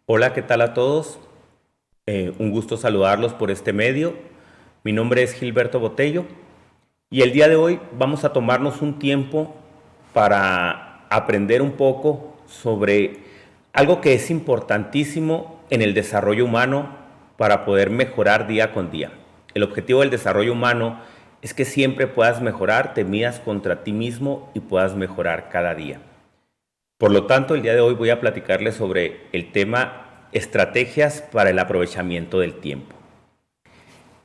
Hola, ¿qué tal a todos? Un gusto saludarlos por este medio. Mi nombre es Gilberto Botello y el día de hoy vamos a tomarnos un tiempo para aprender un poco sobre algo que es importantísimo en el desarrollo humano para poder mejorar día con día. El objetivo del desarrollo humano es que siempre puedas mejorar, te midas contra ti mismo y puedas mejorar cada día. Por lo tanto, el día de hoy voy a platicarles sobre el tema estrategias para el aprovechamiento del tiempo.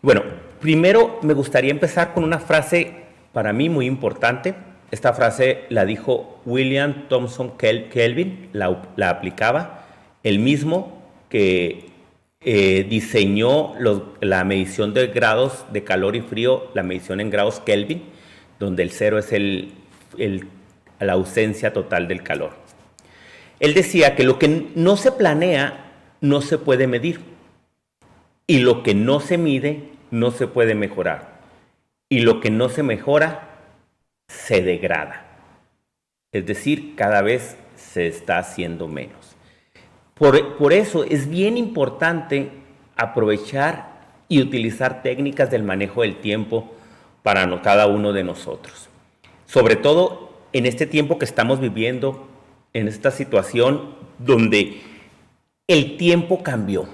Bueno, primero me gustaría empezar con una frase para mí muy importante. Esta frase la dijo William Thomson Kelvin, la aplicaba, el mismo que diseñó la medición de grados de calor y frío, la medición en grados Kelvin, donde el cero es la ausencia total del calor. Él decía que lo que no se planea no se puede medir y lo que no se mide no se puede mejorar y lo que no se mejora se degrada. Es decir, cada vez se está haciendo menos. Por eso es bien importante aprovechar y utilizar técnicas del manejo del tiempo para cada uno de nosotros. Sobre todo en este tiempo que estamos viviendo, en esta situación donde el tiempo cambió.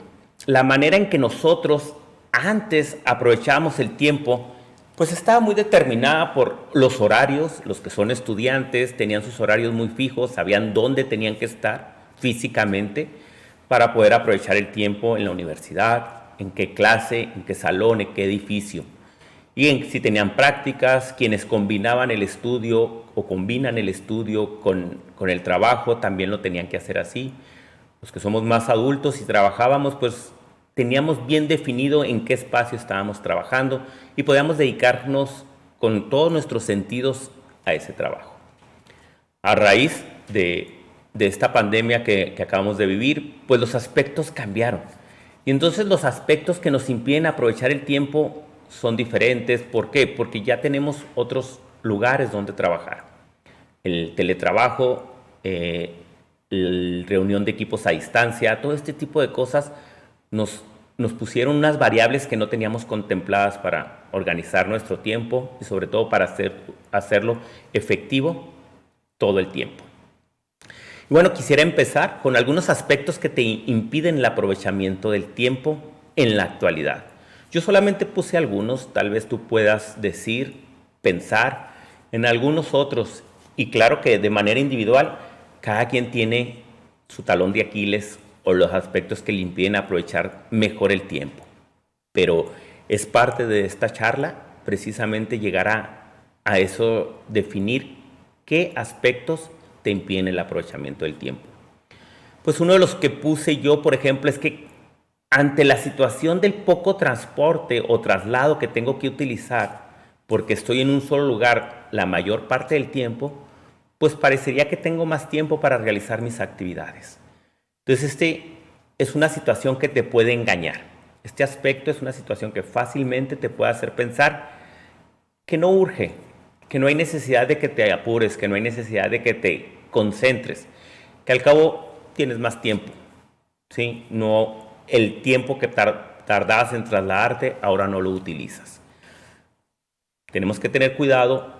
La manera en que nosotros antes aprovechábamos el tiempo, pues estaba muy determinada por los horarios. Los que son estudiantes tenían sus horarios muy fijos, sabían dónde tenían que estar físicamente para poder aprovechar el tiempo en la universidad, en qué clase, en qué salón, en qué edificio. Y si tenían prácticas, quienes combinaban el estudio o combinan el estudio con el trabajo, también lo tenían que hacer así. Los que somos más adultos y trabajábamos, pues teníamos bien definido en qué espacio estábamos trabajando y podíamos dedicarnos con todos nuestros sentidos a ese trabajo. A raíz de esta pandemia que acabamos de vivir, pues los aspectos cambiaron. Y entonces los aspectos que nos impiden aprovechar el tiempo son diferentes. ¿Por qué? Porque ya tenemos otros lugares donde trabajar. El teletrabajo, la reunión de equipos a distancia, todo este tipo de cosas nos pusieron unas variables que no teníamos contempladas para organizar nuestro tiempo y sobre todo para hacerlo efectivo todo el tiempo. Y bueno, quisiera empezar con algunos aspectos que te impiden el aprovechamiento del tiempo en la actualidad. Yo solamente puse algunos, tal vez tú puedas decir, pensar en algunos otros. Y claro que de manera individual, cada quien tiene su talón de Aquiles o los aspectos que le impiden aprovechar mejor el tiempo. Pero es parte de esta charla precisamente llegar a eso, definir qué aspectos te impiden el aprovechamiento del tiempo. Pues uno de los que puse yo, por ejemplo, es que ante la situación del poco transporte o traslado que tengo que utilizar, porque estoy en un solo lugar la mayor parte del tiempo, pues parecería que tengo más tiempo para realizar mis actividades. Entonces, es una situación que te puede engañar. Este aspecto es una situación que fácilmente te puede hacer pensar que no urge, que no hay necesidad de que te apures, que no hay necesidad de que te concentres, que al cabo tienes más tiempo, ¿sí? No, el tiempo que tardabas en trasladarte, ahora no lo utilizas. Tenemos que tener cuidado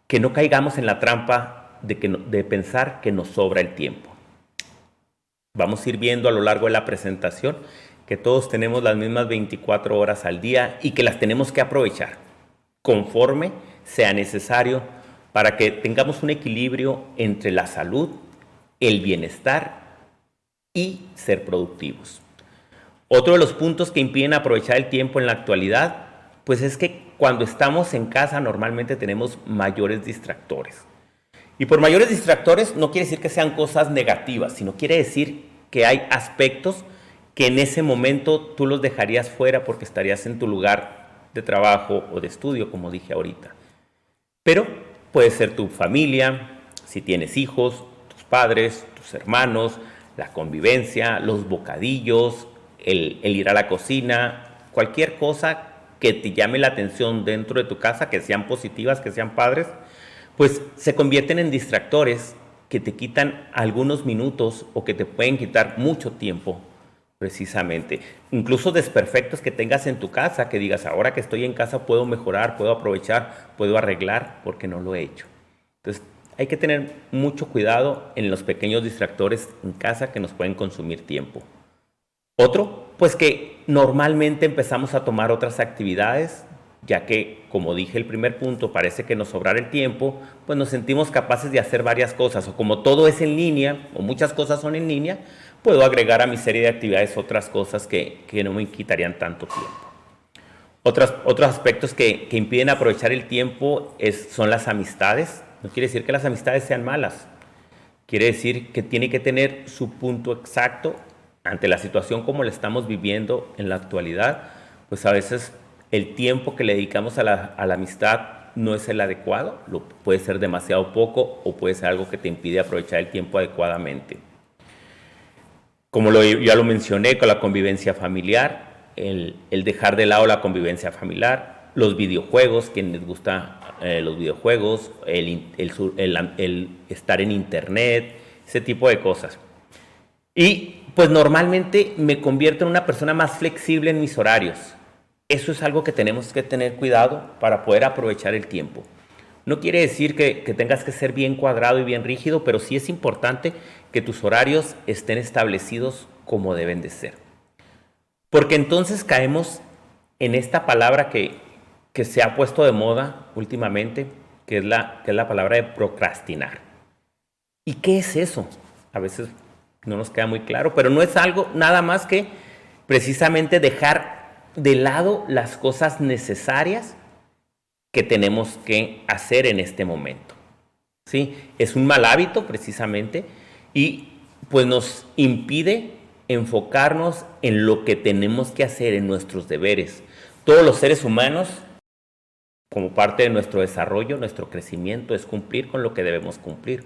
que no caigamos en la trampa de pensar que nos sobra el tiempo. Vamos a ir viendo a lo largo de la presentación que todos tenemos las mismas 24 horas al día y que las tenemos que aprovechar conforme sea necesario para que tengamos un equilibrio entre la salud, el bienestar y ser productivos. Otro de los puntos que impiden aprovechar el tiempo en la actualidad, pues es que cuando estamos en casa normalmente tenemos mayores distractores. Y por mayores distractores no quiere decir que sean cosas negativas, sino quiere decir que hay aspectos que en ese momento tú los dejarías fuera porque estarías en tu lugar de trabajo o de estudio, como dije ahorita. Pero puede ser tu familia, si tienes hijos, tus padres, tus hermanos, la convivencia, los bocadillos, el ir a la cocina, cualquier cosa que te llame la atención dentro de tu casa, que sean positivas, que sean padres, pues se convierten en distractores que te quitan algunos minutos o que te pueden quitar mucho tiempo Precisamente. Incluso desperfectos que tengas en tu casa, que digas, ahora que estoy en casa puedo mejorar, puedo aprovechar, puedo arreglar, porque no lo he hecho. Entonces, hay que tener mucho cuidado en los pequeños distractores en casa que nos pueden consumir tiempo. Otro, pues que normalmente empezamos a tomar otras actividades, ya que, como dije el primer punto, parece que nos sobrara el tiempo, pues nos sentimos capaces de hacer varias cosas, o como todo es en línea, o muchas cosas son en línea, puedo agregar a mi serie de actividades otras cosas que no me quitarían tanto tiempo. Otros aspectos que impiden aprovechar el tiempo son las amistades. No quiere decir que las amistades sean malas, quiere decir que tiene que tener su punto exacto ante la situación como la estamos viviendo en la actualidad. Pues a veces el tiempo que le dedicamos a la amistad no es el adecuado, puede ser demasiado poco o puede ser algo que te impide aprovechar el tiempo adecuadamente. Como ya lo mencioné con la convivencia familiar, el dejar de lado la convivencia familiar, los videojuegos, quien les gusta los videojuegos, el estar en internet, ese tipo de cosas. Y pues normalmente me convierto en una persona más flexible en mis horarios. Eso es algo que tenemos que tener cuidado para poder aprovechar el tiempo. No quiere decir que tengas que ser bien cuadrado y bien rígido, pero sí es importante que tus horarios estén establecidos como deben de ser. Porque entonces caemos en esta palabra que se ha puesto de moda últimamente, que es la palabra de procrastinar. ¿Y qué es eso? A veces no nos queda muy claro, pero no es algo nada más que precisamente dejar de lado las cosas necesarias que tenemos que hacer en este momento. ¿Sí? Es un mal hábito precisamente y pues nos impide enfocarnos en lo que tenemos que hacer, en nuestros deberes. Todos los seres humanos, como parte de nuestro desarrollo, nuestro crecimiento, es cumplir con lo que debemos cumplir.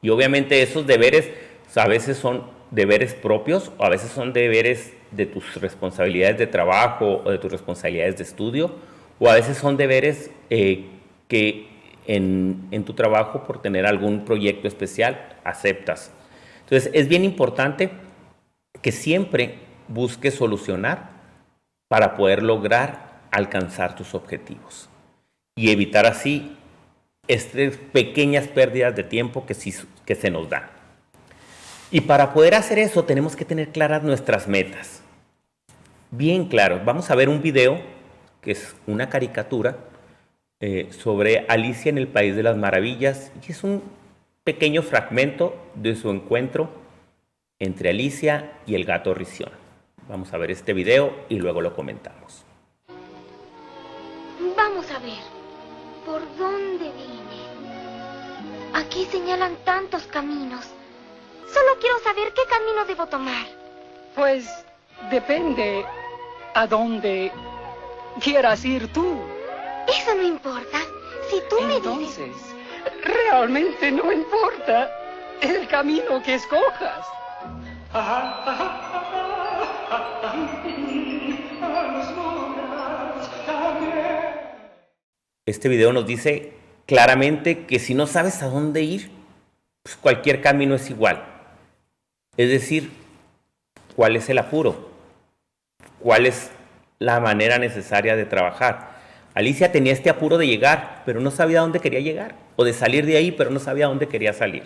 Y obviamente esos deberes a veces son deberes propios o a veces son deberes de tus responsabilidades de trabajo o de tus responsabilidades de estudio, o a veces son deberes que en tu trabajo, por tener algún proyecto especial, aceptas. Entonces es bien importante que siempre busques solucionar para poder lograr alcanzar tus objetivos y evitar así estas pequeñas pérdidas de tiempo que se nos dan. Y para poder hacer eso tenemos que tener claras nuestras metas. Bien claro. Vamos a ver un video que es una caricatura sobre Alicia en el País de las Maravillas, y es un pequeño fragmento de su encuentro entre Alicia y el gato Rizión. Vamos a ver este video y luego lo comentamos. Vamos a ver, ¿por dónde vine? Aquí señalan tantos caminos. Solo quiero saber qué camino debo tomar. Pues depende a dónde quieras ir tú. Eso no importa. Si tú me dices... Entonces, realmente no importa el camino que escojas. Este video nos dice claramente que si no sabes a dónde ir, pues cualquier camino es igual. Es decir, ¿cuál es el apuro? ¿Cuál es la manera necesaria de trabajar? Alicia tenía este apuro de llegar, pero no sabía a dónde quería llegar, o de salir de ahí, pero no sabía a dónde quería salir.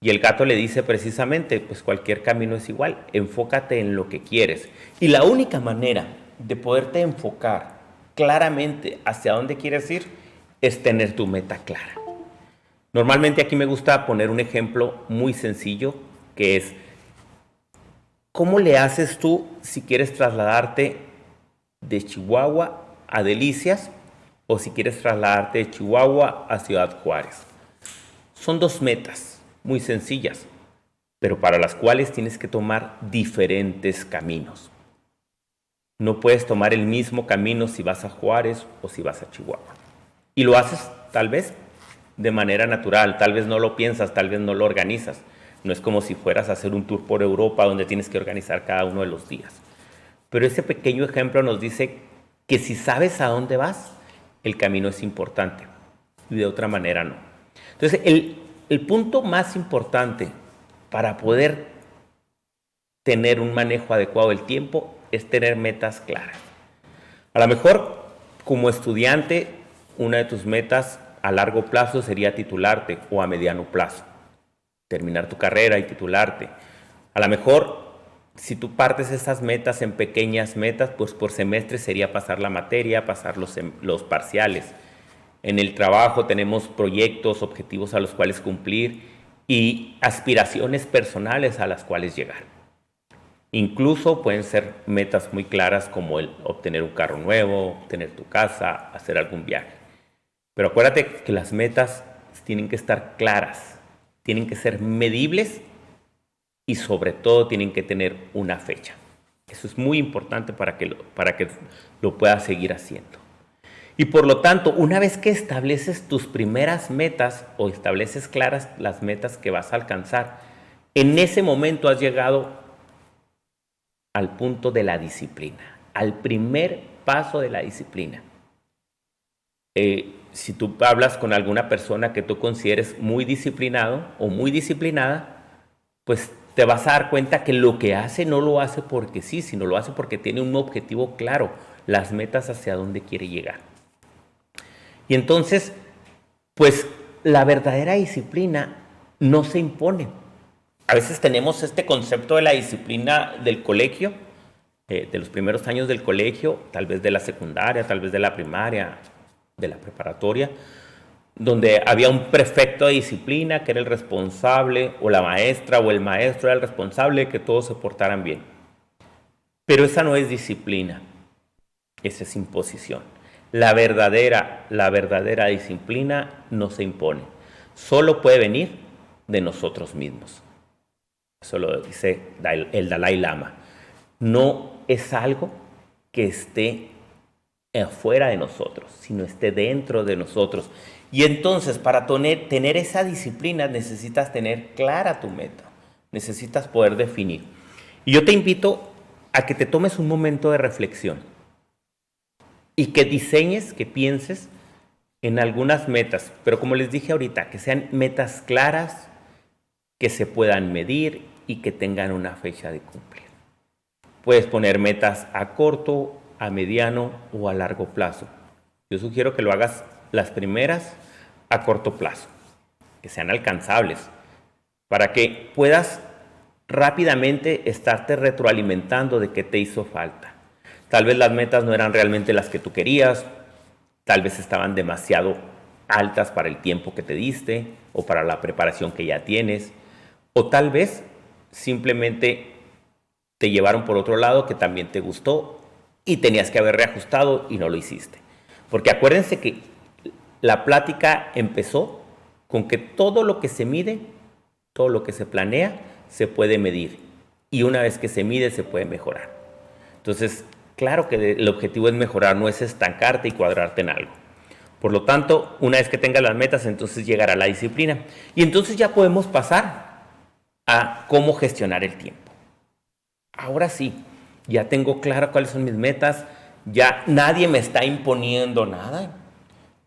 Y el gato le dice precisamente, pues cualquier camino es igual, enfócate en lo que quieres. Y la única manera de poderte enfocar claramente hacia dónde quieres ir es tener tu meta clara. Normalmente aquí me gusta poner un ejemplo muy sencillo, que es, ¿cómo le haces tú si quieres trasladarte de Chihuahua a Delicias o si quieres trasladarte de Chihuahua a Ciudad Juárez? Son dos metas muy sencillas, pero para las cuales tienes que tomar diferentes caminos. No puedes tomar el mismo camino si vas a Juárez o si vas a Chihuahua. Y lo haces tal vez de manera natural, tal vez no lo piensas, tal vez no lo organizas. No es como si fueras a hacer un tour por Europa donde tienes que organizar cada uno de los días. Pero ese pequeño ejemplo nos dice que si sabes a dónde vas, el camino es importante y de otra manera no. Entonces, el punto más importante para poder tener un manejo adecuado del tiempo es tener metas claras. A lo mejor, como estudiante, una de tus metas a largo plazo sería titularte, o a mediano plazo, terminar tu carrera y titularte. A lo mejor, si tú partes esas metas en pequeñas metas, pues por semestre sería pasar la materia, pasar los parciales. En el trabajo tenemos proyectos, objetivos a los cuales cumplir y aspiraciones personales a las cuales llegar. Incluso pueden ser metas muy claras como el obtener un carro nuevo, obtener tu casa, hacer algún viaje. Pero acuérdate que las metas tienen que estar claras, tienen que ser medibles y sobre todo tienen que tener una fecha. Eso es muy importante para que lo puedas seguir haciendo. Y por lo tanto, una vez que estableces tus primeras metas o estableces claras las metas que vas a alcanzar, en ese momento has llegado al punto de la disciplina, al primer paso de la disciplina. Si tú hablas con alguna persona que tú consideres muy disciplinado o muy disciplinada, pues te vas a dar cuenta que lo que hace no lo hace porque sí, sino lo hace porque tiene un objetivo claro, las metas hacia dónde quiere llegar. Y entonces, pues la verdadera disciplina no se impone. A veces tenemos este concepto de la disciplina del colegio, de los primeros años del colegio, tal vez de la secundaria, tal vez de la primaria, de la preparatoria, donde había un prefecto de disciplina que era el responsable, o la maestra o el maestro era el responsable de que todos se portaran bien. Pero esa no es disciplina, esa es imposición. La verdadera disciplina no se impone, solo puede venir de nosotros mismos. Eso lo dice el Dalai Lama. No es algo que esté afuera de nosotros, sino esté dentro de nosotros. Y entonces, para tener esa disciplina, necesitas tener clara tu meta. Necesitas poder definir. Y yo te invito a que te tomes un momento de reflexión y que diseñes, que pienses en algunas metas. Pero como les dije ahorita, que sean metas claras, que se puedan medir y que tengan una fecha de cumplir. Puedes poner metas a corto, a mediano o a largo plazo. Yo sugiero que lo hagas las primeras a corto plazo, que sean alcanzables, para que puedas rápidamente estarte retroalimentando de qué te hizo falta. Tal vez las metas no eran realmente las que tú querías, tal vez estaban demasiado altas para el tiempo que te diste o para la preparación que ya tienes, o tal vez simplemente te llevaron por otro lado que también te gustó y tenías que haber reajustado y no lo hiciste. Porque acuérdense que la plática empezó con que todo lo que se mide, todo lo que se planea, se puede medir. Y una vez que se mide, se puede mejorar. Entonces, claro que el objetivo es mejorar, no es estancarte y cuadrarte en algo. Por lo tanto, una vez que tengas las metas, entonces llegará la disciplina. Y entonces ya podemos pasar a cómo gestionar el tiempo. Ahora sí, ya tengo claro cuáles son mis metas, ya nadie me está imponiendo nada.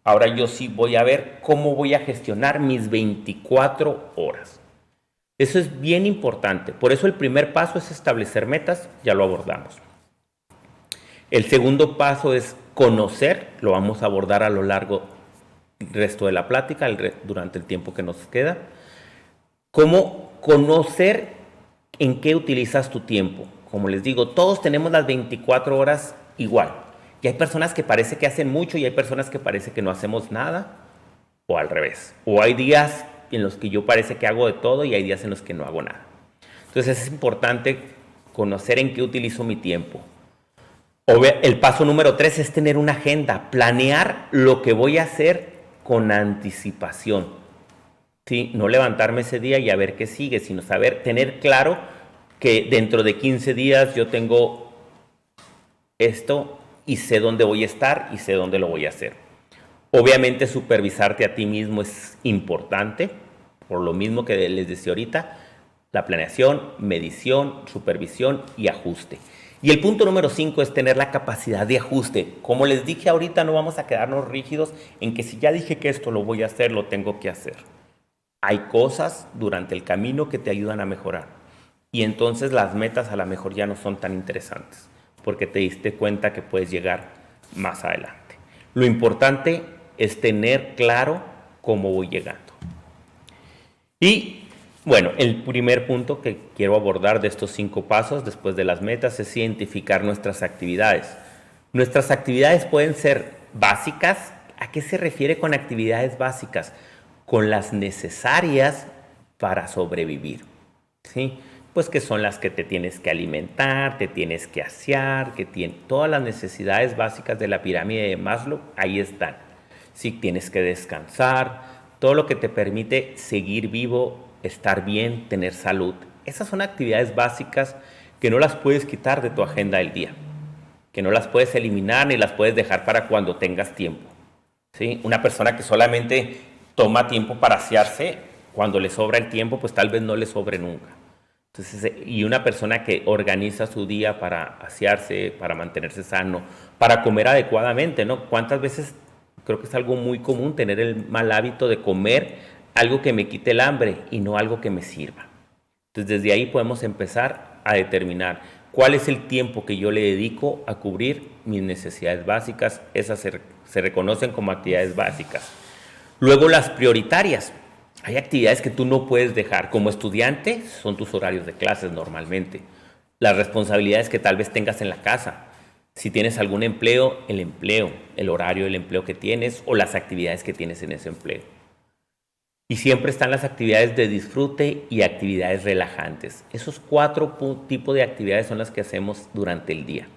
Ahora yo sí voy a ver cómo voy a gestionar mis 24 horas. Eso es bien importante. Por eso el primer paso es establecer metas, ya lo abordamos. El segundo paso es conocer, lo vamos a abordar a lo largo del resto de la plática, durante el tiempo que nos queda. Cómo conocer en qué utilizas tu tiempo. Como les digo, todos tenemos las 24 horas igual. Y hay personas que parece que hacen mucho y hay personas que parece que no hacemos nada, o al revés. O hay días en los que yo parece que hago de todo y hay días en los que no hago nada. Entonces es importante conocer en qué utilizo mi tiempo. El paso número 3 es tener una agenda, planear lo que voy a hacer con anticipación. ¿Sí? No levantarme ese día y a ver qué sigue, sino tener claro que dentro de 15 días yo tengo esto y sé dónde voy a estar y sé dónde lo voy a hacer. Obviamente supervisarte a ti mismo es importante, por lo mismo que les decía ahorita, la planeación, medición, supervisión y ajuste. Y el punto número 5 es tener la capacidad de ajuste. Como les dije ahorita, no vamos a quedarnos rígidos en que si ya dije que esto lo voy a hacer, lo tengo que hacer. Hay cosas durante el camino que te ayudan a mejorar. y entonces las metas a lo mejor ya no son tan interesantes porque te diste cuenta que puedes llegar más adelante. Lo importante es tener claro cómo voy llegando. Y bueno, el primer punto que quiero abordar de estos 5 pasos después de las metas es identificar nuestras actividades. Nuestras actividades pueden ser básicas. ¿A qué se refiere con actividades básicas? Con las necesarias para sobrevivir, ¿sí? Pues que son las que te tienes que alimentar, te tienes que asear, todas las necesidades básicas de la pirámide de Maslow, ahí están. Sí, tienes que descansar, todo lo que te permite seguir vivo, estar bien, tener salud. Esas son actividades básicas que no las puedes quitar de tu agenda del día, que no las puedes eliminar ni las puedes dejar para cuando tengas tiempo, ¿sí? Una persona que solamente toma tiempo para asearse, cuando le sobra el tiempo, pues tal vez no le sobre nunca. Entonces, y una persona que organiza su día para asearse, para mantenerse sano, para comer adecuadamente, ¿no? ¿Cuántas veces creo que es algo muy común tener el mal hábito de comer algo que me quite el hambre y no algo que me sirva? Entonces, desde ahí podemos empezar a determinar cuál es el tiempo que yo le dedico a cubrir mis necesidades básicas. Esas se reconocen como actividades básicas. Luego, las prioritarias. Hay actividades que tú no puedes dejar. Como estudiante, son tus horarios de clases normalmente. Las responsabilidades que tal vez tengas en la casa. Si tienes algún empleo, el horario del empleo que tienes o las actividades que tienes en ese empleo. Y siempre están las actividades de disfrute y actividades relajantes. Esos 4 tipos de actividades son las que hacemos durante el día.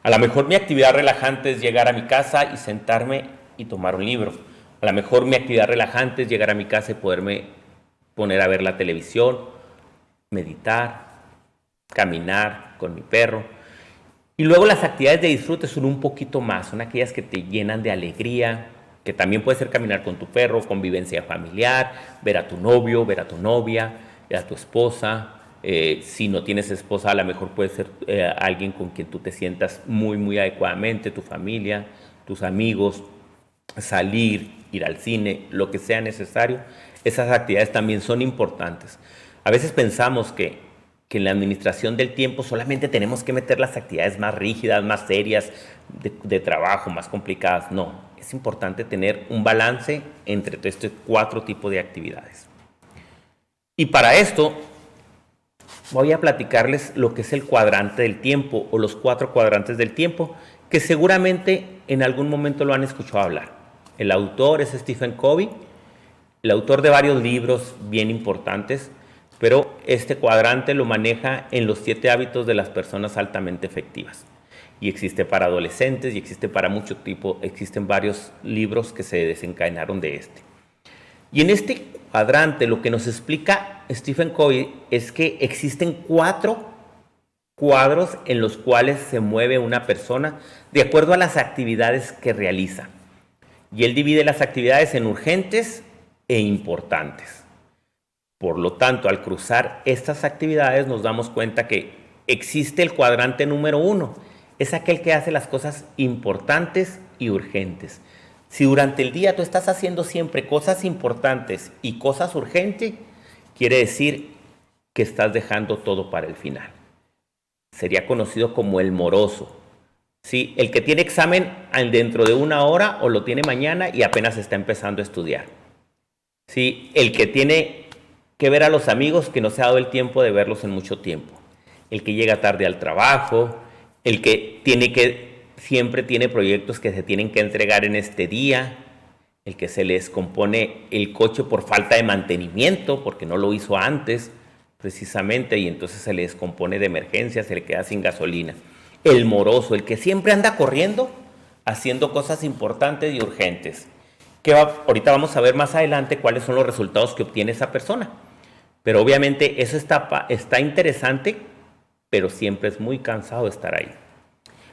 A lo mejor mi actividad relajante es llegar a mi casa y sentarme y tomar un libro. A lo mejor mi actividad relajante es llegar a mi casa y poderme poner a ver la televisión, meditar, caminar con mi perro. Y luego las actividades de disfrute son un poquito más, son aquellas que te llenan de alegría, que también puede ser caminar con tu perro, convivencia familiar, ver a tu novio, ver a tu novia, ver a tu esposa. Si no tienes esposa, a lo mejor puede ser alguien con quien tú te sientas muy, muy adecuadamente, tu familia, tus amigos, salir, ir al cine, lo que sea necesario. Esas actividades también son importantes. A veces pensamos que en la administración del tiempo solamente tenemos que meter las actividades más rígidas, más serias, de trabajo, más complicadas. No, es importante tener un balance entre estos 4 tipos de actividades. Y para esto voy a platicarles lo que es el cuadrante del tiempo o los 4 cuadrantes del tiempo, que seguramente en algún momento lo han escuchado hablar. El autor es Stephen Covey, el autor de varios libros bien importantes, pero este cuadrante lo maneja en los 7 hábitos de las personas altamente efectivas. Y existe para adolescentes y existe para mucho tipo, existen varios libros que se desencadenaron de este. Y en este cuadrante lo que nos explica Stephen Covey es que existen 4 cuadros en los cuales se mueve una persona de acuerdo a las actividades que realiza. Y él divide las actividades en urgentes e importantes. Por lo tanto, al cruzar estas actividades nos damos cuenta que existe el cuadrante número 1. Es aquel que hace las cosas importantes y urgentes. Si durante el día tú estás haciendo siempre cosas importantes y cosas urgentes, quiere decir que estás dejando todo para el final. Sería conocido como el moroso. ¿Sí? El que tiene examen dentro de 1 hora o lo tiene mañana y apenas está empezando a estudiar. ¿Sí? El que tiene que ver a los amigos que no se ha dado el tiempo de verlos en mucho tiempo. El que llega tarde al trabajo, el que siempre tiene proyectos que se tienen que entregar en este día, el que se le descompone el coche por falta de mantenimiento, porque no lo hizo antes, precisamente, y entonces se le descompone de emergencia, se le queda sin gasolina. El moroso, el que siempre anda corriendo, haciendo cosas importantes y urgentes. Ahorita vamos a ver más adelante cuáles son los resultados que obtiene esa persona. Pero obviamente eso está interesante, pero siempre es muy cansado estar ahí.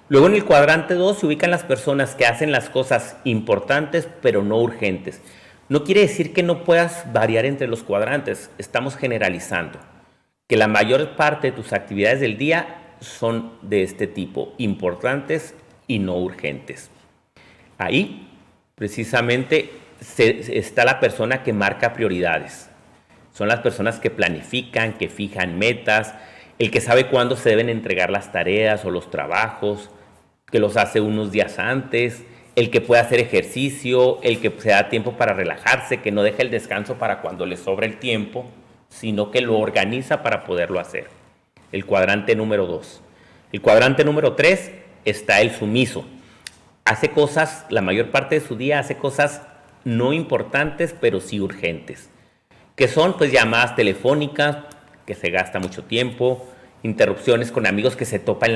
Luego en el cuadrante 2 se ubican las personas que hacen las cosas importantes, pero no urgentes. No quiere decir que no puedas variar entre los cuadrantes, estamos generalizando. Que la mayor parte de tus actividades del día son de este tipo, importantes y no urgentes. Ahí, precisamente, está la persona que marca prioridades. Son las personas que planifican, que fijan metas, el que sabe cuándo se deben entregar las tareas o los trabajos, que los hace unos días antes, el que puede hacer ejercicio, el que se da tiempo para relajarse, que no deja el descanso para cuando le sobra el tiempo, sino que lo organiza para poderlo hacer. El cuadrante número 2. El cuadrante número 3 está el sumiso. Hace cosas, la mayor parte de su día hace cosas no importantes, pero sí urgentes, que son pues llamadas telefónicas, que se gasta mucho tiempo, interrupciones con amigos que se topa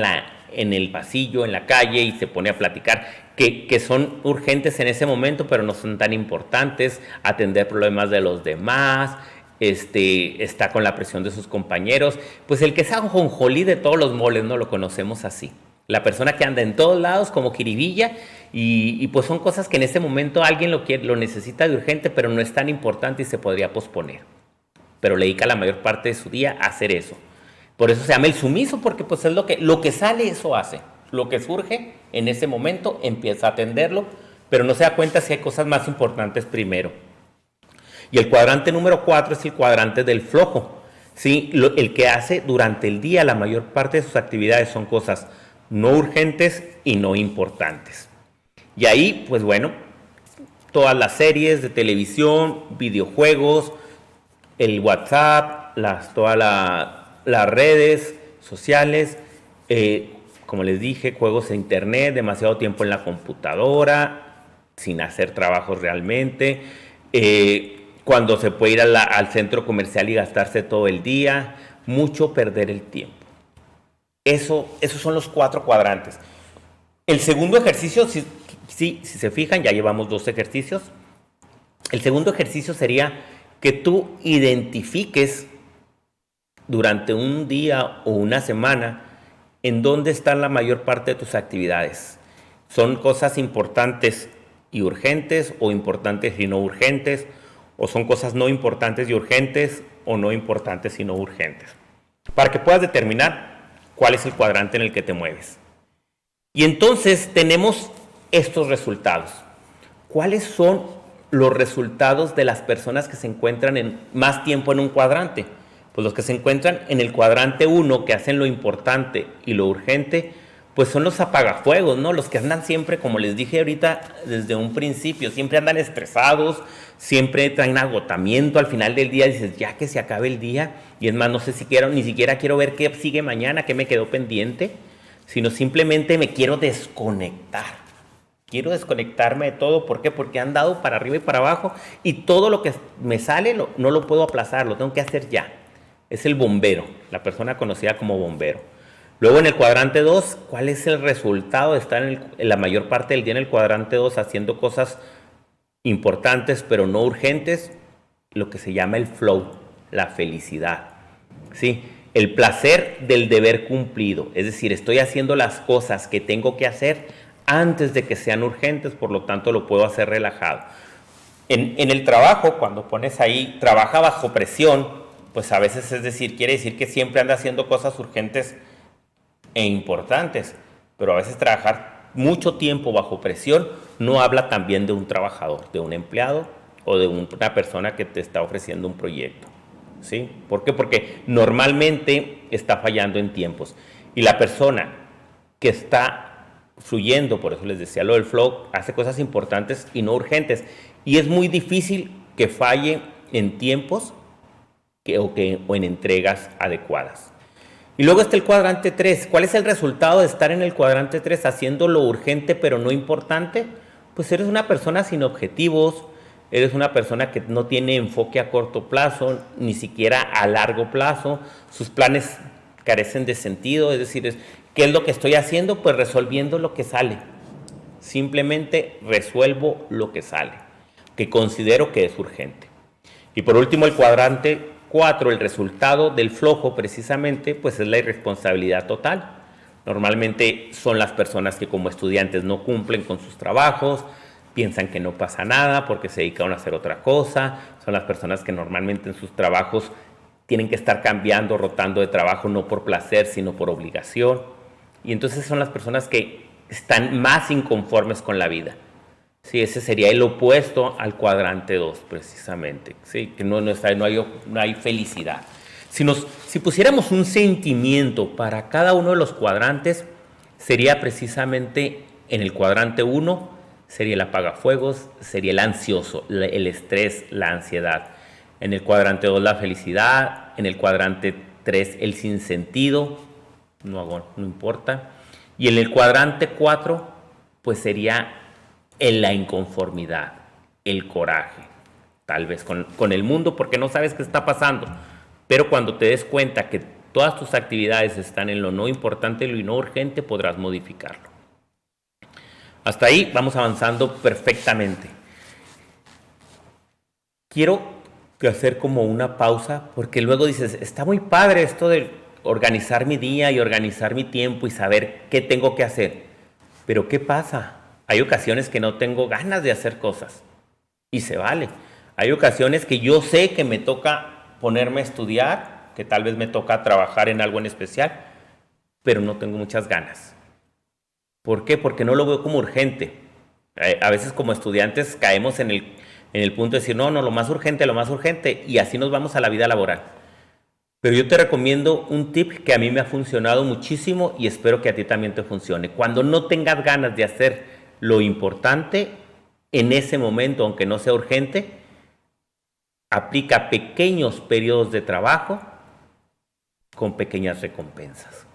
en el pasillo, en la calle y se pone a platicar, que son urgentes en ese momento, pero no son tan importantes, atender problemas de los demás, está con la presión de sus compañeros, pues el que es ajonjolí de todos los moles, ¿no? Lo conocemos así. La persona que anda en todos lados como jiribilla y pues son cosas que en ese momento alguien lo necesita de urgente, pero no es tan importante y se podría posponer. Pero le dedica la mayor parte de su día a hacer eso. Por eso se llama el sumiso, porque pues es lo que sale, eso hace. Lo que surge en ese momento empieza a atenderlo, pero no se da cuenta si hay cosas más importantes primero. Y el cuadrante número 4 es el cuadrante del flojo. ¿Sí? El que hace durante el día la mayor parte de sus actividades son cosas no urgentes y no importantes. Y ahí, pues bueno, todas las series de televisión, videojuegos, el WhatsApp, todas las redes sociales, como les dije, juegos en internet, demasiado tiempo en la computadora, sin hacer trabajos realmente, cuando se puede ir al centro comercial y gastarse todo el día, mucho perder el tiempo. Esos son los 4 cuadrantes. El segundo ejercicio, si se fijan, ya llevamos 2 ejercicios. El segundo ejercicio sería que tú identifiques durante un día o una semana en dónde están la mayor parte de tus actividades. ¿Son cosas importantes y urgentes o importantes y no urgentes? ¿O son cosas no importantes y urgentes o no importantes y no urgentes? Para que puedas determinar cuál es el cuadrante en el que te mueves. Y entonces tenemos estos resultados. ¿Cuáles son los resultados de las personas que se encuentran más tiempo en un cuadrante? Pues los que se encuentran en el cuadrante 1, que hacen lo importante y lo urgente, pues son los apagafuegos, ¿no? Los que andan siempre, como les dije ahorita desde un principio, siempre andan estresados, siempre traen agotamiento. Al final del día dices, ya que se acabe el día, y es más, no sé si ni siquiera quiero ver qué sigue mañana, qué me quedó pendiente, sino simplemente me quiero desconectar. Quiero desconectarme de todo. ¿Por qué? Porque han dado para arriba y para abajo y todo lo que me sale no lo puedo aplazar, lo tengo que hacer ya. Es el bombero, la persona conocida como bombero. Luego en el cuadrante 2, ¿cuál es el resultado de estar en la mayor parte del día en el cuadrante 2 haciendo cosas importantes pero no urgentes? Lo que se llama el flow, la felicidad. ¿Sí? El placer del deber cumplido, es decir, estoy haciendo las cosas que tengo que hacer antes de que sean urgentes, por lo tanto lo puedo hacer relajado. En el trabajo, cuando pones ahí, trabaja bajo presión, pues a veces quiere decir que siempre anda haciendo cosas urgentes e importantes, pero a veces trabajar mucho tiempo bajo presión no habla también de un trabajador, de un empleado o de una persona que te está ofreciendo un proyecto. ¿Sí? ¿Por qué? Porque normalmente está fallando en tiempos. Y la persona que está fluyendo, por eso les decía lo del flow, hace cosas importantes y no urgentes. Y es muy difícil que falle en tiempos o en entregas adecuadas. Y luego está el cuadrante 3. ¿Cuál es el resultado de estar en el cuadrante 3 haciendo lo urgente pero no importante? Pues eres una persona sin objetivos, eres una persona que no tiene enfoque a corto plazo, ni siquiera a largo plazo. Sus planes carecen de sentido, es decir, ¿qué es lo que estoy haciendo? Pues resolviendo lo que sale. Simplemente resuelvo lo que sale, que considero que es urgente. Y por último, el cuadrante 4, el resultado del flojo precisamente, pues es la irresponsabilidad total. Normalmente son las personas que como estudiantes no cumplen con sus trabajos, piensan que no pasa nada porque se dedican a hacer otra cosa. Son las personas que normalmente en sus trabajos tienen que estar cambiando, rotando de trabajo, no por placer, sino por obligación. Y entonces son las personas que están más inconformes con la vida. Sí, ese sería el opuesto al cuadrante 2, precisamente. Sí, que no hay felicidad. Si pusiéramos un sentimiento para cada uno de los cuadrantes, sería precisamente en el cuadrante 1, sería el apagafuegos, sería el ansioso, el estrés, la ansiedad. En el cuadrante 2, la felicidad. En el cuadrante 3, el sinsentido, no importa. Y en el cuadrante 4, pues sería en la inconformidad, el coraje, tal vez con el mundo porque no sabes qué está pasando, pero cuando te des cuenta que todas tus actividades están en lo no importante y lo no urgente, podrás modificarlo. Hasta ahí vamos avanzando perfectamente. Quiero hacer como una pausa porque luego dices, está muy padre esto de organizar mi día y organizar mi tiempo y saber qué tengo que hacer, pero ¿qué pasa? Hay ocasiones que no tengo ganas de hacer cosas y se vale. Hay ocasiones que yo sé que me toca ponerme a estudiar, que tal vez me toca trabajar en algo en especial, pero no tengo muchas ganas. ¿Por qué? Porque no lo veo como urgente. A veces como estudiantes caemos en el punto de decir, no, lo más urgente, y así nos vamos a la vida laboral. Pero yo te recomiendo un tip que a mí me ha funcionado muchísimo y espero que a ti también te funcione. Cuando no tengas ganas de hacer lo importante, en ese momento, aunque no sea urgente, aplica pequeños periodos de trabajo con pequeñas recompensas.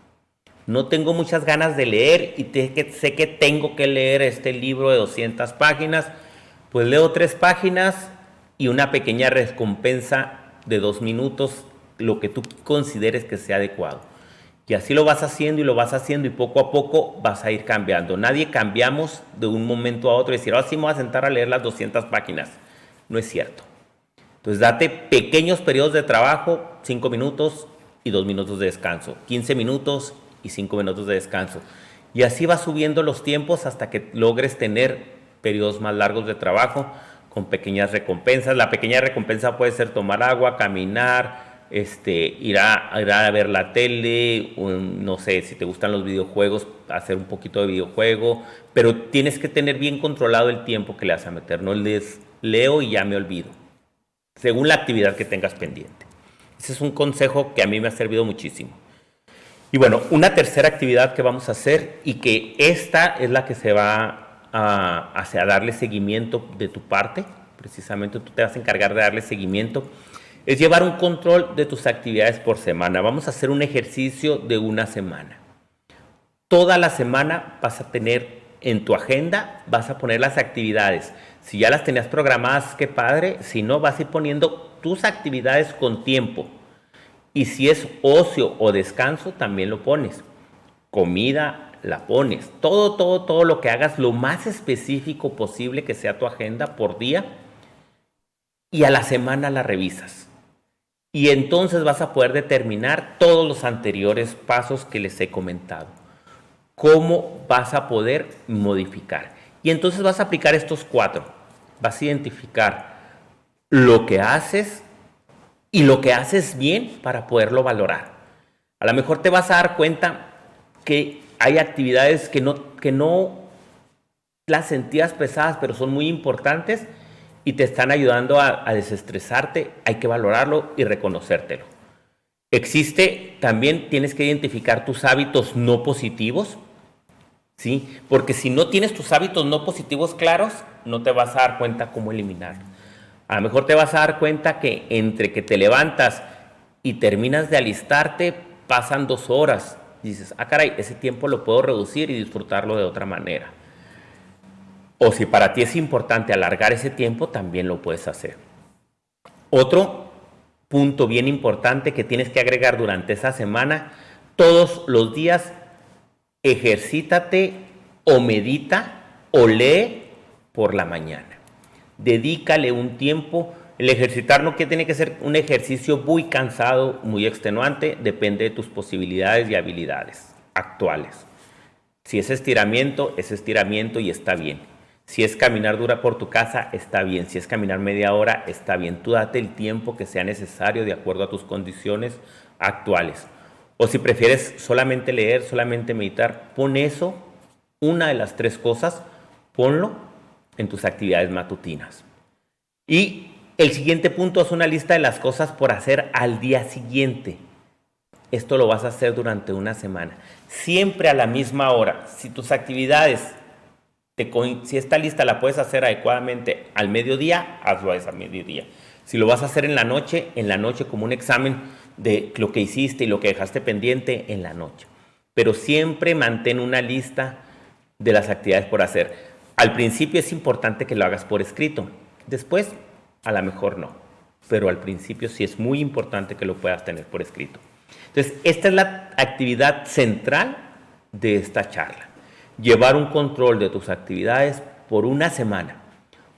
No tengo muchas ganas de leer y sé que tengo que leer este libro de 200 páginas, pues leo 3 páginas y una pequeña recompensa de 2 minutos, lo que tú consideres que sea adecuado. Y así lo vas haciendo y poco a poco vas a ir cambiando. Nadie cambiamos de un momento a otro y decir, ahora sí me voy a sentar a leer las 200 páginas. No es cierto. Entonces date pequeños periodos de trabajo, 5 minutos y 2 minutos de descanso, 15 minutos y 5 minutos de descanso. Y así vas subiendo los tiempos hasta que logres tener periodos más largos de trabajo con pequeñas recompensas. La pequeña recompensa puede ser tomar agua, caminar, ir a ver la tele, no sé, si te gustan los videojuegos, hacer un poquito de videojuego, pero tienes que tener bien controlado el tiempo que le vas a meter. No les leo y ya me olvido, según la actividad que tengas pendiente. Ese es un consejo que a mí me ha servido muchísimo. Y bueno, una tercera actividad que vamos a hacer, y que esta es la que se va a darle seguimiento de tu parte, precisamente tú te vas a encargar de darle seguimiento, es llevar un control de tus actividades por semana. Vamos a hacer un ejercicio de una semana. Toda la semana vas a tener en tu agenda, vas a poner las actividades. Si ya las tenías programadas, qué padre. Si no, vas a ir poniendo tus actividades con tiempo. Y si es ocio o descanso, también lo pones. Comida, la pones. Todo lo que hagas, lo más específico posible que sea tu agenda por día. Y a la semana la revisas. Y entonces vas a poder determinar todos los anteriores pasos que les he comentado. ¿Cómo vas a poder modificar? Y entonces vas a aplicar estos 4. Vas a identificar lo que haces y lo que haces bien para poderlo valorar. A lo mejor te vas a dar cuenta que hay actividades que no las sentías pesadas, pero son muy importantes y te están ayudando a desestresarte. Hay que valorarlo y reconocértelo. También tienes que identificar tus hábitos no positivos, ¿sí? Porque si no tienes tus hábitos no positivos claros, no te vas a dar cuenta cómo eliminarlos. A lo mejor te vas a dar cuenta que entre que te levantas y terminas de alistarte, pasan 2 horas. Y dices, caray, ese tiempo lo puedo reducir y disfrutarlo de otra manera. O si para ti es importante alargar ese tiempo, también lo puedes hacer. Otro punto bien importante que tienes que agregar durante esa semana, todos los días ejercítate o medita o lee por la mañana. Dedícale un tiempo. El ejercitar no tiene que ser un ejercicio muy cansado, muy extenuante, depende de tus posibilidades y habilidades actuales. Si es estiramiento y está bien. Si es caminar dura por tu casa, está bien. Si es caminar media hora, está bien. Tú date el tiempo que sea necesario de acuerdo a tus condiciones actuales. O si prefieres solamente leer, solamente meditar, pon eso, una de las 3 cosas, ponlo en tus actividades matutinas. Y el siguiente punto es una lista de las cosas por hacer al día siguiente. Esto lo vas a hacer durante una semana, siempre a la misma hora. Si tus actividades, si esta lista la puedes hacer adecuadamente al mediodía, hazlo a ese mediodía. Si lo vas a hacer en la noche como un examen de lo que hiciste y lo que dejaste pendiente en la noche. Pero siempre mantén una lista de las actividades por hacer. Al principio es importante que lo hagas por escrito. Después, a lo mejor no. Pero al principio sí es muy importante que lo puedas tener por escrito. Entonces, esta es la actividad central de esta charla. Llevar un control de tus actividades por una semana.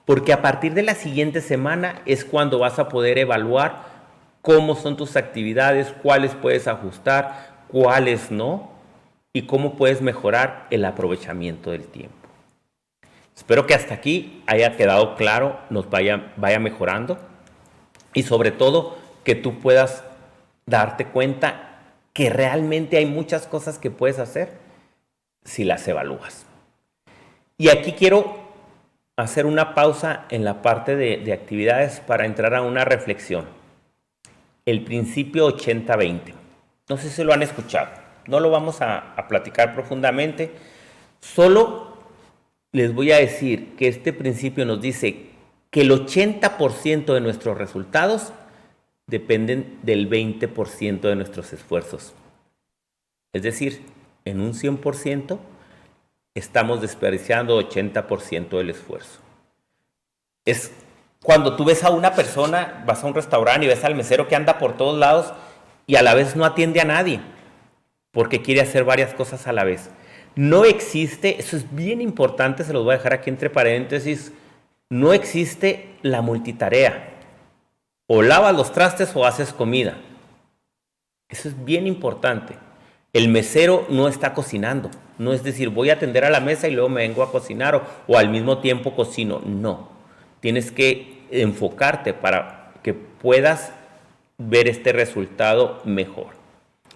Porque a partir de la siguiente semana es cuando vas a poder evaluar cómo son tus actividades, cuáles puedes ajustar, cuáles no, y cómo puedes mejorar el aprovechamiento del tiempo. Espero que hasta aquí haya quedado claro, nos vaya mejorando, y sobre todo que tú puedas darte cuenta que realmente hay muchas cosas que puedes hacer si las evalúas. Y aquí quiero hacer una pausa en la parte de actividades para entrar a una reflexión. El principio 80-20. No sé si lo han escuchado. No lo vamos a platicar profundamente. Solo les voy a decir que este principio nos dice que el 80% de nuestros resultados dependen del 20% de nuestros esfuerzos. Es decir, en un 100% estamos desperdiciando 80% del esfuerzo. Es cuando tú ves a una persona, vas a un restaurante y ves al mesero que anda por todos lados y a la vez no atiende a nadie porque quiere hacer varias cosas a la vez. No existe, eso es bien importante, se los voy a dejar aquí entre paréntesis, no existe la multitarea. O lavas los trastes o haces comida. Eso es bien importante. El mesero no está cocinando. No es decir, voy a atender a la mesa y luego me vengo a cocinar o al mismo tiempo cocino. No. Tienes que enfocarte para que puedas ver este resultado mejor.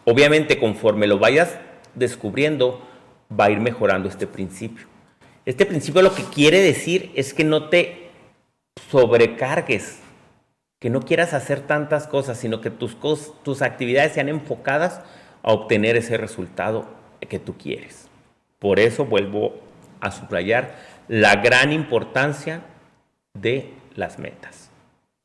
Obviamente, conforme lo vayas descubriendo, va a ir mejorando este principio. Este principio lo que quiere decir es que no te sobrecargues, que no quieras hacer tantas cosas, sino que tus actividades sean enfocadas a obtener ese resultado que tú quieres. Por eso vuelvo a subrayar la gran importancia de las metas.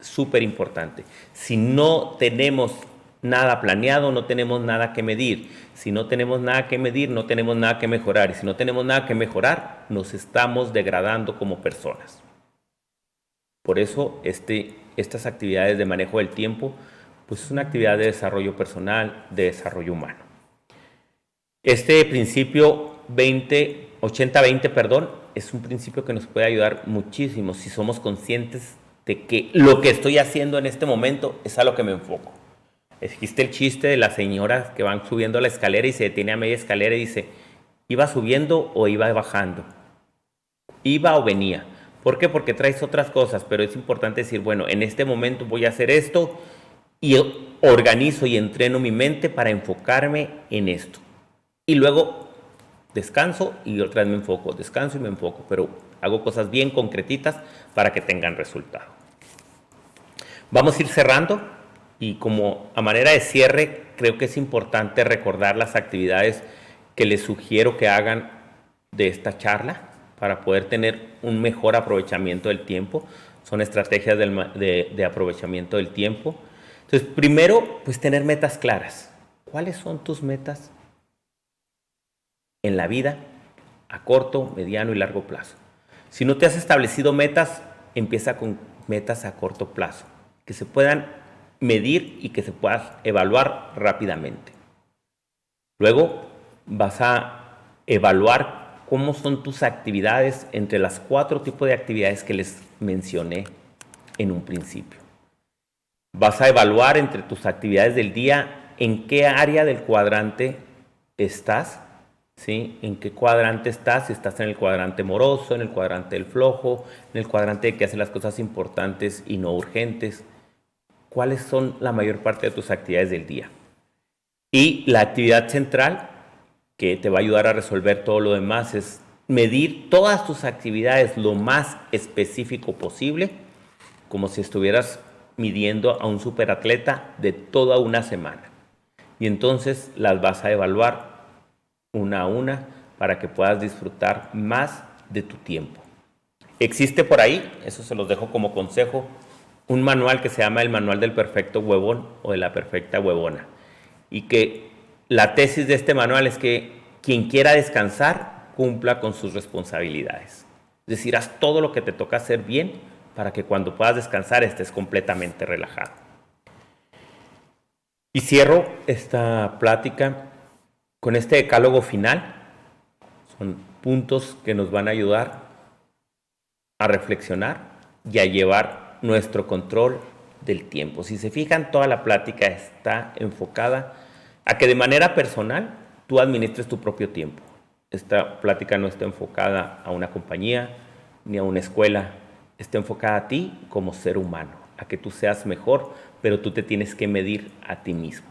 Súper importante. Si no tenemos nada planeado, no tenemos nada que medir. Si no tenemos nada que medir, no tenemos nada que mejorar. Y si no tenemos nada que mejorar, nos estamos degradando como personas. Por eso estas actividades de manejo del tiempo, pues es una actividad de desarrollo personal, de desarrollo humano. Este principio 80-20, es un principio que nos puede ayudar muchísimo si somos conscientes de que lo que estoy haciendo en este momento es a lo que me enfoco. Existe el chiste de las señoras que van subiendo la escalera y se detiene a media escalera y dice, ¿iba subiendo o iba bajando? ¿Iba o venía? ¿Por qué? Porque traes otras cosas, pero es importante decir, bueno, en este momento voy a hacer esto y organizo y entreno mi mente para enfocarme en esto. Y luego descanso y otra vez me enfoco, descanso y me enfoco, pero hago cosas bien concretitas para que tengan resultado. Vamos a ir cerrando y como a manera de cierre, creo que es importante recordar las actividades que les sugiero que hagan de esta charla para poder tener un mejor aprovechamiento del tiempo. Son estrategias de aprovechamiento del tiempo. Entonces, primero, pues tener metas claras. ¿Cuáles son tus metas en la vida a corto, mediano y largo plazo? Si no te has establecido metas, empieza con metas a corto plazo, que se puedan medir y que se puedan evaluar rápidamente. Luego vas a evaluar cómo son tus actividades entre las 4 tipos de actividades que les mencioné en un principio. Vas a evaluar entre tus actividades del día en qué área del cuadrante estás, ¿sí? En qué cuadrante estás, si estás en el cuadrante moroso, en el cuadrante del flojo, en el cuadrante de que hace las cosas importantes y no urgentes. ¿Cuáles son la mayor parte de tus actividades del día? Y la actividad central, que te va a ayudar a resolver todo lo demás, es medir todas tus actividades lo más específico posible, como si estuvieras midiendo a un superatleta de toda una semana. Y entonces las vas a evaluar una a una para que puedas disfrutar más de tu tiempo. Existe por ahí, eso se los dejo como consejo, un manual que se llama el Manual del Perfecto Huevón o de la Perfecta Huevona. Y que la tesis de este manual es que quien quiera descansar cumpla con sus responsabilidades. Es decir, haz todo lo que te toca hacer bien para que cuando puedas descansar estés completamente relajado. Y cierro esta plática con este decálogo final. Son puntos que nos van a ayudar a reflexionar y a llevar nuestro control del tiempo. Si se fijan, toda la plática está enfocada a que de manera personal tú administres tu propio tiempo. Esta plática no está enfocada a una compañía ni a una escuela, está enfocada a ti como ser humano, a que tú seas mejor, pero tú te tienes que medir a ti mismo.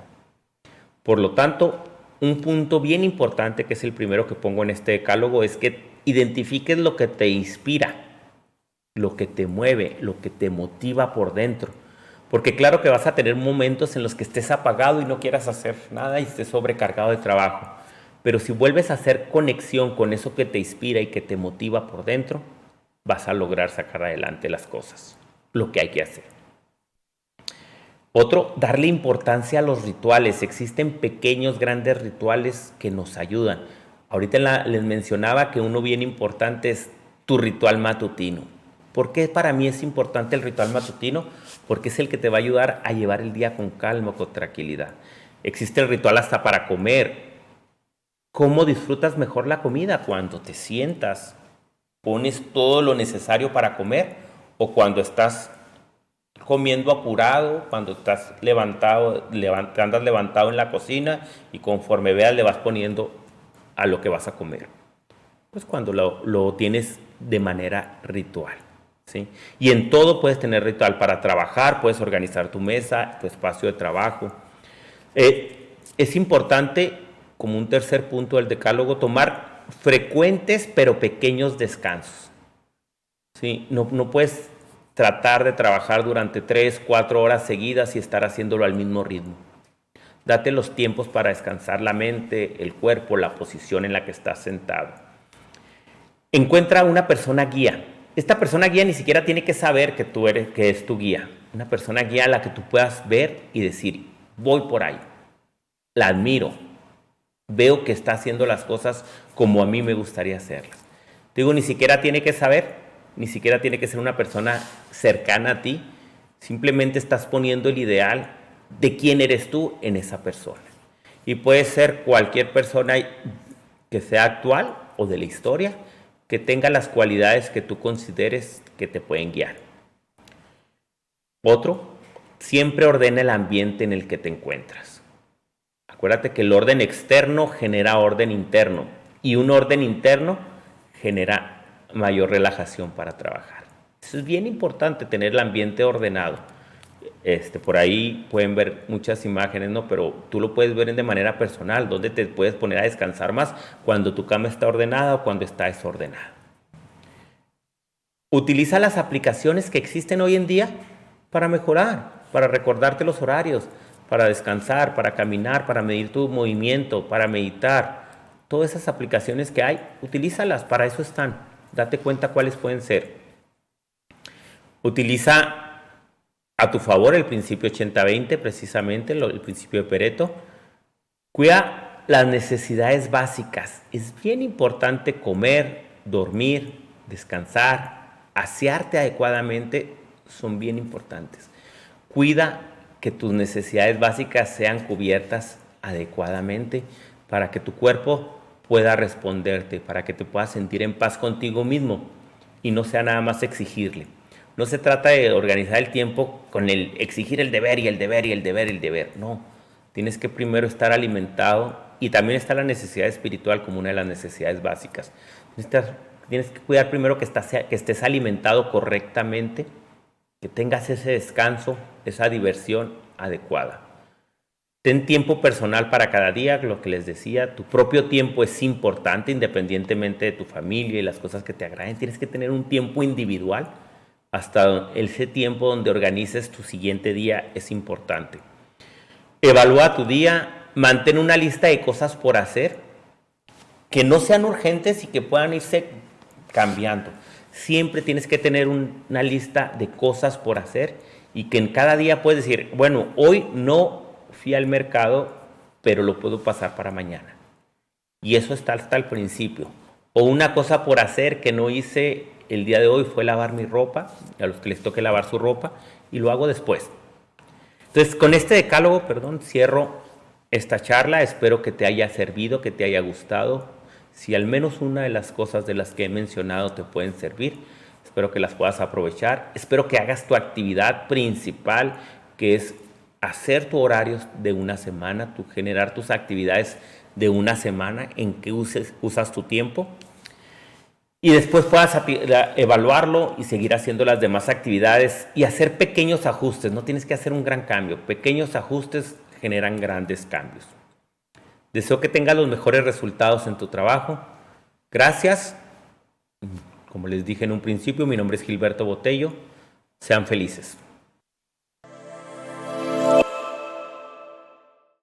Por lo tanto, un punto bien importante, que es el primero que pongo en este decálogo, es que identifiques lo que te inspira, lo que te mueve, lo que te motiva por dentro. Porque claro que vas a tener momentos en los que estés apagado y no quieras hacer nada y estés sobrecargado de trabajo. Pero si vuelves a hacer conexión con eso que te inspira y que te motiva por dentro, vas a lograr sacar adelante las cosas, lo que hay que hacer. Otro, darle importancia a los rituales. Existen pequeños, grandes rituales que nos ayudan. Ahorita les mencionaba que uno bien importante es tu ritual matutino. ¿Por qué para mí es importante el ritual matutino? Porque es el que te va a ayudar a llevar el día con calma, con tranquilidad. Existe el ritual hasta para comer. ¿Cómo disfrutas mejor la comida? Cuando te sientas, pones todo lo necesario para comer, o cuando estás comiendo apurado, cuando estás levantado, andas levantado en la cocina y conforme veas le vas poniendo a lo que vas a comer. Pues cuando lo tienes de manera ritual, ¿sí? Y en todo puedes tener ritual. Para trabajar, puedes organizar tu mesa, tu espacio de trabajo. Es importante, como un tercer punto del decálogo, tomar frecuentes pero pequeños descansos, ¿sí? No puedes tratar de trabajar durante 3, 4 horas seguidas y estar haciéndolo al mismo ritmo. Date los tiempos para descansar la mente, el cuerpo, la posición en la que estás sentado. Encuentra una persona guía. Esta persona guía ni siquiera tiene que saber que es tu guía. Una persona guía a la que tú puedas ver y decir, voy por ahí, la admiro, veo que está haciendo las cosas como a mí me gustaría hacerlas. Digo, ni siquiera tiene que saber, ni siquiera tiene que ser una persona cercana a ti, simplemente estás poniendo el ideal de quién eres tú en esa persona. Y puede ser cualquier persona que sea actual o de la historia, que tenga las cualidades que tú consideres que te pueden guiar. Otro, siempre ordena el ambiente en el que te encuentras. Acuérdate que el orden externo genera orden interno y un orden interno genera mayor relajación para trabajar. Eso es bien importante, tener el ambiente ordenado. Por ahí pueden ver muchas imágenes, ¿no? Pero tú lo puedes ver de manera personal, donde te puedes poner a descansar más, cuando tu cama está ordenada o cuando está desordenada. Utiliza las aplicaciones que existen hoy en día para mejorar, para recordarte los horarios, para descansar, para caminar, para medir tu movimiento, para meditar. Todas esas aplicaciones que hay, utilízalas, para eso están. Date cuenta cuáles pueden ser. Utiliza a tu favor el principio 80-20, precisamente el principio de Pareto. Cuida las necesidades básicas. Es bien importante comer, dormir, descansar, asearte adecuadamente, son bien importantes. Cuida que tus necesidades básicas sean cubiertas adecuadamente para que tu cuerpo pueda responderte, para que te puedas sentir en paz contigo mismo y no sea nada más exigirle. No se trata de organizar el tiempo con el exigir el deber y el deber y el deber y el deber. No, tienes que primero estar alimentado, y también está la necesidad espiritual como una de las necesidades básicas. Tienes que cuidar primero que estés alimentado correctamente, que tengas ese descanso, esa diversión adecuada. Ten tiempo personal para cada día, lo que les decía, tu propio tiempo es importante independientemente de tu familia y las cosas que te agraden. Tienes que tener un tiempo individual, hasta ese tiempo donde organices tu siguiente día es importante. Evalúa tu día, mantén una lista de cosas por hacer que no sean urgentes y que puedan irse cambiando. Siempre tienes que tener una lista de cosas por hacer y que en cada día puedes decir, bueno, hoy no fui al mercado, pero lo puedo pasar para mañana. Y eso está hasta el principio. O una cosa por hacer que no hice el día de hoy fue lavar mi ropa, a los que les toque lavar su ropa, y lo hago después. Entonces, con este decálogo, cierro esta charla. Espero que te haya servido, que te haya gustado. Si al menos una de las cosas de las que he mencionado te pueden servir, espero que las puedas aprovechar. Espero que hagas tu actividad principal, que es hacer tu horario de una semana, generar tus actividades de una semana en que usas tu tiempo. Y después puedas evaluarlo y seguir haciendo las demás actividades y hacer pequeños ajustes. No tienes que hacer un gran cambio. Pequeños ajustes generan grandes cambios. Deseo que tengas los mejores resultados en tu trabajo. Gracias. Como les dije en un principio, mi nombre es Gilberto Botello. Sean felices.